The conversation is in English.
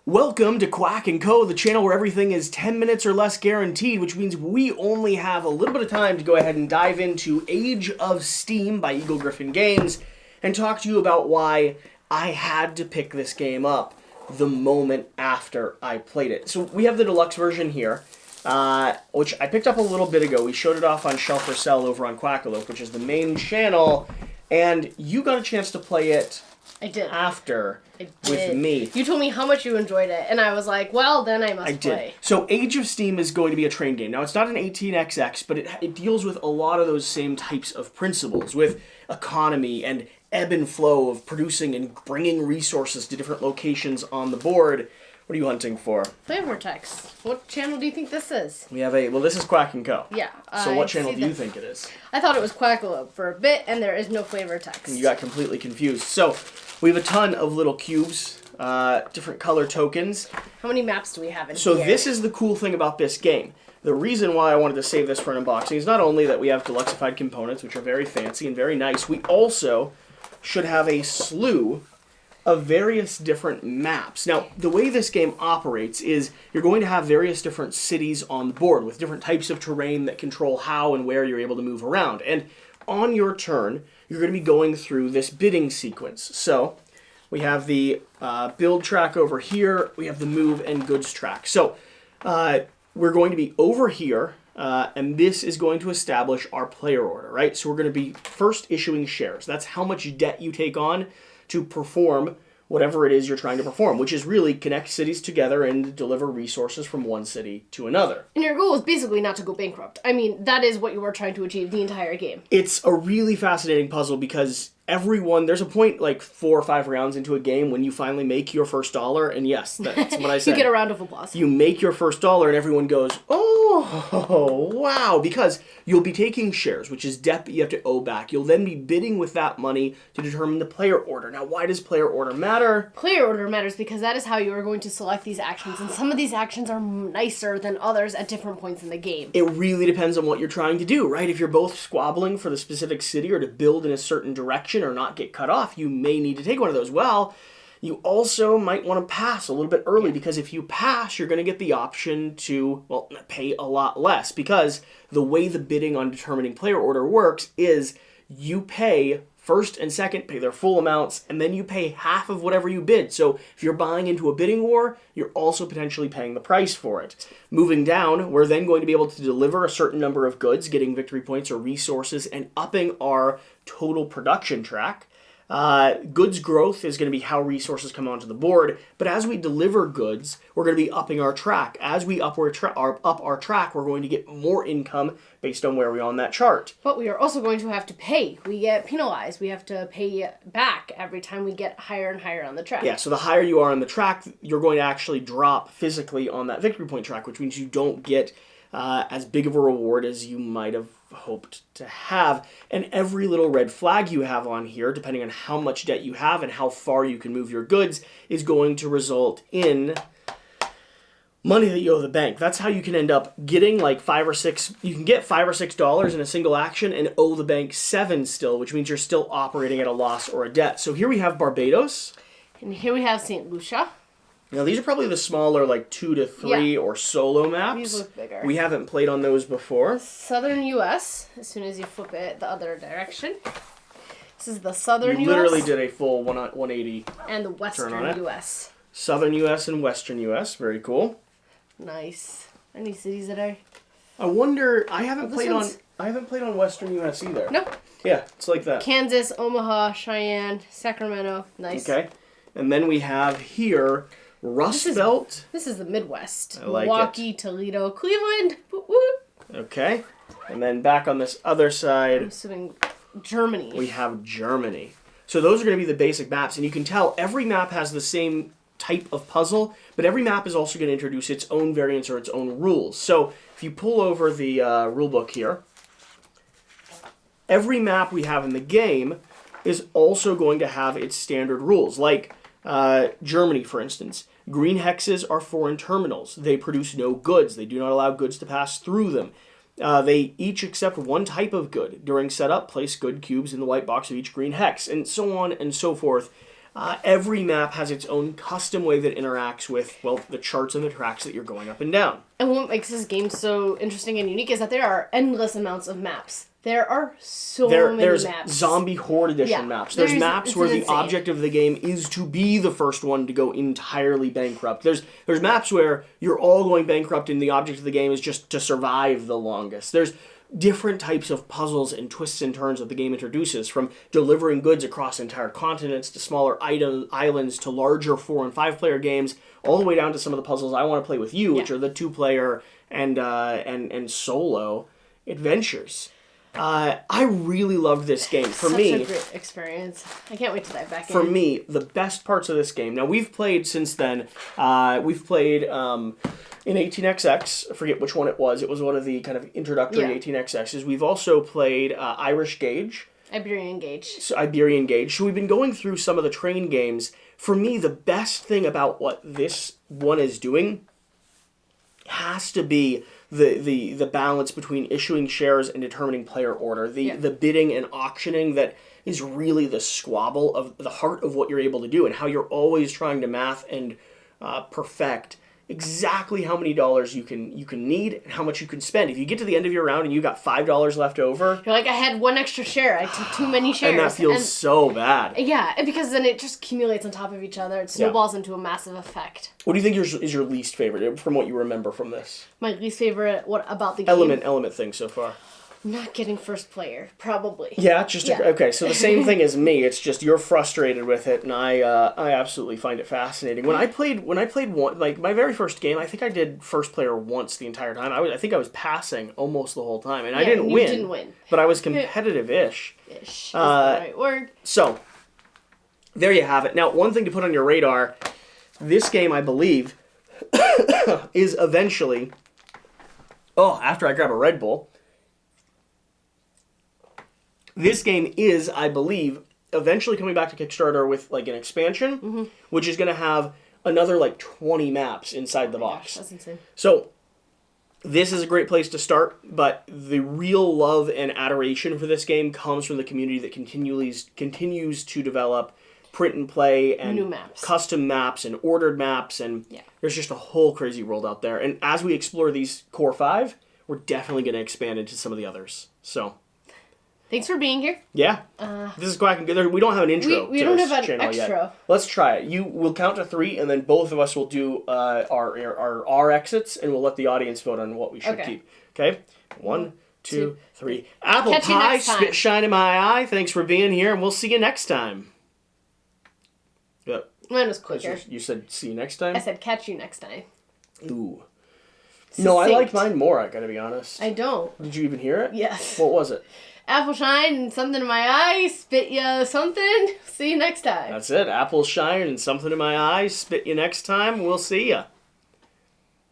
Welcome to Quack&Co, the channel where everything is 10 minutes or less guaranteed, which means we only have a little bit of time to go ahead and dive into Age of Steam by Eagle Gryphon Games and talk to you about why I had to pick this game up the moment after I played it. So we have the deluxe version here, which I picked up a little bit ago. We showed it off on Shelf for Sale over on Quackalope, which is the main channel, and you got a chance to play it after with me. You told me how much you enjoyed it, and I was like, well, then I must play. So Age of Steam is going to be a train game. Now, it's not an 18xx, but it deals with a lot of those same types of principles, with economy and ebb and flow of producing and bringing resources to different locations on the board. What are you hunting for? Flavor text. What channel do you think this is? We have this is Quack&Co. Yeah. So what channel do you think it is? I thought it was Quackalope for a bit, and there is no flavor text. And you got completely confused. So we have a ton of little cubes, different color tokens. How many maps do we have in here? So this is the cool thing about this game. The reason why I wanted to save this for an unboxing is not only that we have deluxified components, which are very fancy and very nice, we also should have a slew of various different maps. Now, the way this game operates is you're going to have various different cities on the board with different types of terrain that control how and where you're able to move around. And on your turn, you're going to be going through this bidding sequence. So we have the build track over here. We have the move and goods track. So we're going to be over here, and this is going to establish our player order, right? So we're going to be first issuing shares. That's how much debt you take on to perform whatever it is you're trying to perform, which is really connect cities together and deliver resources from one city to another. And your goal is basically not to go bankrupt. I mean, that is what you were trying to achieve the entire game. It's a really fascinating puzzle because there's a point like 4 or 5 rounds into a game when you finally make your first dollar, and yes, that's what I said. You get a round of applause. You make your first dollar and everyone goes, oh, wow, because you'll be taking shares, which is debt that you have to owe back. You'll then be bidding with that money to determine the player order. Now, why does player order matter? Player order matters because that is how you are going to select these actions, and some of these actions are nicer than others at different points in the game. It really depends on what you're trying to do, right? If you're both squabbling for the specific city or to build in a certain direction or not get cut off, you may need to take one of those. Well, you also might want to pass a little bit early because if you pass, you're going to get the option to, pay a lot less because the way the bidding on determining player order works is you pay first and second, pay their full amounts, and then you pay half of whatever you bid. So if you're buying into a bidding war, you're also potentially paying the price for it. Moving down, we're then going to be able to deliver a certain number of goods, getting victory points or resources, and upping our total production track. Goods growth is going to be how resources come onto the board, but as we deliver goods, we're going to be upping our track. As we up our track, we're going to get more income based on where we are on that chart. But we are also going to have to pay. We get penalized. We have to pay back every time we get higher and higher on the track. Yeah, so the higher you are on the track, you're going to actually drop physically on that victory point track, which means you don't get as big of a reward as you might have hoped to have. And every little red flag you have on here, depending on how much debt you have and how far you can move your goods, is going to result in money that you owe the bank. That's how you can end up getting like $5 or $6. You can get $5 or $6 in a single action and owe the bank $7 still, which means you're still operating at a loss or a debt. So here we have Barbados. And here we have St. Lucia. Now, these are probably the smaller, like 2 to 3 or solo maps. These look bigger. We haven't played on those before. Southern U.S., as soon as you flip it the other direction. This is the Southern U.S. You literally did a full 180 and the Western U.S. Southern U.S. and Western U.S. Very cool. Nice. Any cities that are... I wonder... I haven't played on Western U.S. either. No. Yeah, it's like that. Kansas, Omaha, Cheyenne, Sacramento. Nice. Okay. And then we have here... Rust Belt. This is the Midwest. I like Milwaukee, Toledo, Cleveland. Woo woo. Okay. And then back on this other side, I'm assuming Germany. We have Germany. So those are going to be the basic maps. And you can tell every map has the same type of puzzle, but every map is also going to introduce its own variants or its own rules. So if you pull over the rule book here, every map we have in the game is also going to have its standard rules. Like Germany, for instance. Green hexes are foreign terminals. They produce no goods. They do not allow goods to pass through them. They each accept one type of good. During setup, place good cubes in the white box of each green hex, and so on and so forth. Every map has its own custom way that interacts with, well, the charts and the tracks that you're going up and down. And what makes this game so interesting and unique is that there are endless amounts of maps. There are so many There's maps. Zombie Horde Edition maps. There's maps where the object of the game is to be the first one to go entirely bankrupt. There's maps where you're all going bankrupt and the object of the game is just to survive the longest. There's different types of puzzles and twists and turns that the game introduces, from delivering goods across entire continents to smaller islands to larger 4 and 5 player games, all the way down to some of the puzzles I want to play with you, which are the 2-player and solo adventures. I really loved this game. Such a great experience. I can't wait to dive back in. For me, the best parts of this game. Now, we've played since then. We've played in 18XX. I forget which one it was. It was one of the kind of introductory 18XXs. We've also played Irish Gauge. Iberian Gauge. So we've been going through some of the train games. For me, the best thing about what this one is doing has to be the balance between issuing shares and determining player order. The bidding and auctioning that is really the squabble of the heart of what you're able to do, and how you're always trying to math and perfect exactly how many dollars you can need and how much you can spend. If you get to the end of your round and you got $5 left over, you're like, I had one extra share. I took too many shares. And that feels so bad. Yeah, because then it just accumulates on top of each other. It snowballs into a massive effect. What do you think is your least favorite from what you remember from this? My least favorite, what about the game? Element thing so far. Not getting first player, probably. Yeah, okay. So the same thing as me. It's just you're frustrated with it, and I absolutely find it fascinating. When I played one, like my very first game, I think I did first player once the entire time. I think I was passing almost the whole time, and I didn't win. You didn't win, but I was competitive-ish. Ish is the right word. So there you have it. Now, one thing to put on your radar: this game, I believe, is eventually. Oh, after I grab a Red Bull. This game is, I believe, eventually coming back to Kickstarter with like an expansion, which is going to have another like 20 maps inside the box. Gosh, that's insane. So this is a great place to start, but the real love and adoration for this game comes from the community that continues to develop print and play and new maps, custom maps and ordered maps, and there's just a whole crazy world out there. And as we explore these core 5, we're definitely going to expand into some of the others. So thanks for being here. Yeah. This is Quack&Co. We don't have an intro we don't have an channel extra. Yet. Let's try it. We'll count to 3, and then both of us will do our exits, and we'll let the audience vote on what we should keep. Okay? 1, 2, 3. Apple Catch you pie, next time. spit shine in my eye. Thanks for being here, and we'll see you next time. Mine was quicker. You said see you next time? I said catch you next time. Ooh. Succinct. No, I like mine more, I gotta be honest. I don't. Did you even hear it? Yes. What was it? Apple shine and something in my eye, spit ya something. See you next time. That's it. Apple shine and something in my eyes. Spit you next time. We'll see ya.